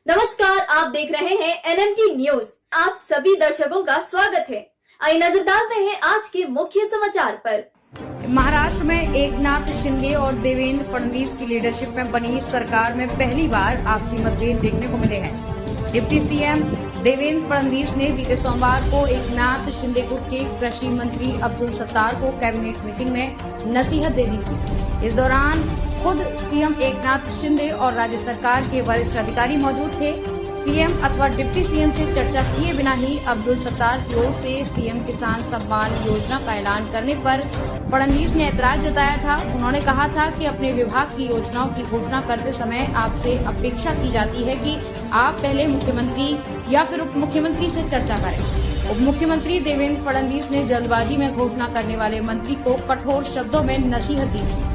नमस्कार, आप देख रहे हैं एनएमटी न्यूज। आप सभी दर्शकों का स्वागत है। आइए नजर डालते हैं आज के मुख्य समाचार पर। महाराष्ट्र में एकनाथ शिंदे और देवेंद्र फडणवीस की लीडरशिप में बनी सरकार में पहली बार आपसी मतभेद देखने को मिले हैं। डिप्टी सीएम देवेंद्र फडणवीस ने बीते सोमवार को एकनाथ शिंदे गुट के कृषि मंत्री अब्दुल सत्तार को कैबिनेट मीटिंग में नसीहत दे दी थी। इस दौरान खुद सीएम एकनाथ शिंदे और राज्य सरकार के वरिष्ठ अधिकारी मौजूद थे। सीएम अथवा डिप्टी सीएम से चर्चा किए बिना ही अब्दुल सत्तार की ओर से सीएम किसान सम्मान योजना का ऐलान करने पर फडणवीस ने ऐतराज जताया था। उन्होंने कहा था कि अपने विभाग की योजनाओं की घोषणा करते समय आपसे अपेक्षा की जाती है कि आप पहले मुख्यमंत्री या फिर उप मुख्यमंत्री से चर्चा करें। उप मुख्यमंत्री देवेंद्र फडणवीस ने जल्दबाजी में घोषणा करने वाले मंत्री को कठोर शब्दों में नसीहत दी थी।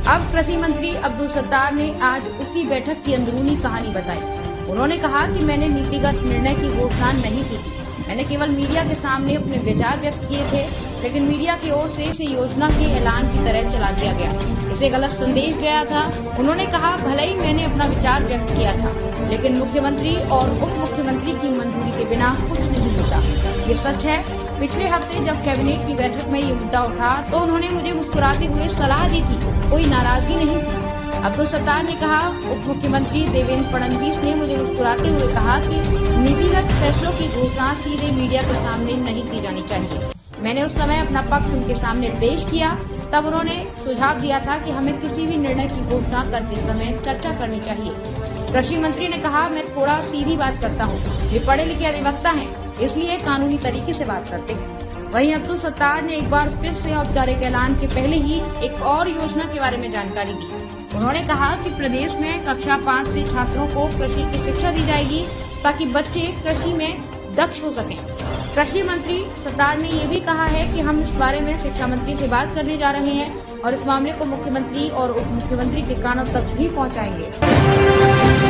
अब कृषि मंत्री अब्दुल सत्तार ने आज उसी बैठक की अंदरूनी कहानी बताई। उन्होंने कहा कि मैंने नीतिगत निर्णय की घोषणा नहीं की थी, मैंने केवल मीडिया के सामने अपने विचार व्यक्त किए थे, लेकिन मीडिया की ओर से इसे योजना के ऐलान की तरह चला दिया गया, इसे गलत संदेश गया था। उन्होंने कहा भले ही मैंने अपना विचार व्यक्त किया था, लेकिन मुख्यमंत्री और उप मुख्यमंत्री की मंजूरी के बिना कुछ नहीं होता। ये सच है। पिछले हफ्ते जब कैबिनेट की बैठक में ये मुद्दा उठा तो उन्होंने मुझे मुस्कुराते हुए सलाह दी थी, कोई नाराजगी नहीं थी। अब्दुल सत्तार ने कहा, उप मुख्यमंत्री देवेंद्र फडणवीस ने मुझे मुस्कुराते हुए कहा कि नीतिगत फैसलों की घोषणा सीधे मीडिया के सामने नहीं की जानी चाहिए। मैंने उस समय अपना पक्ष उनके सामने पेश किया। तब उन्होंने सुझाव दिया था कि हमें किसी भी निर्णय की घोषणा करते समय चर्चा करनी चाहिए। कृषि मंत्री ने कहा, मैं थोड़ा सीधी बात करता हूँ, वे पढ़े लिखे अधिवक्ता हैं, इसलिए कानूनी तरीके से बात करते हैं। वहीं अब्दुल सत्तार ने एक बार फिर से औपचारिक ऐलान के पहले ही एक और योजना के बारे में जानकारी दी। उन्होंने कहा कि प्रदेश में कक्षा 5 से छात्रों को कृषि की शिक्षा दी जाएगी ताकि बच्चे कृषि में दक्ष हो सकें। कृषि मंत्री सत्तार ने ये भी कहा है कि हम इस बारे में शिक्षा मंत्री से बात करने जा रहे हैं और इस मामले को मुख्यमंत्री और उप मुख्यमंत्री के कानों तक भी पहुंचाएंगे।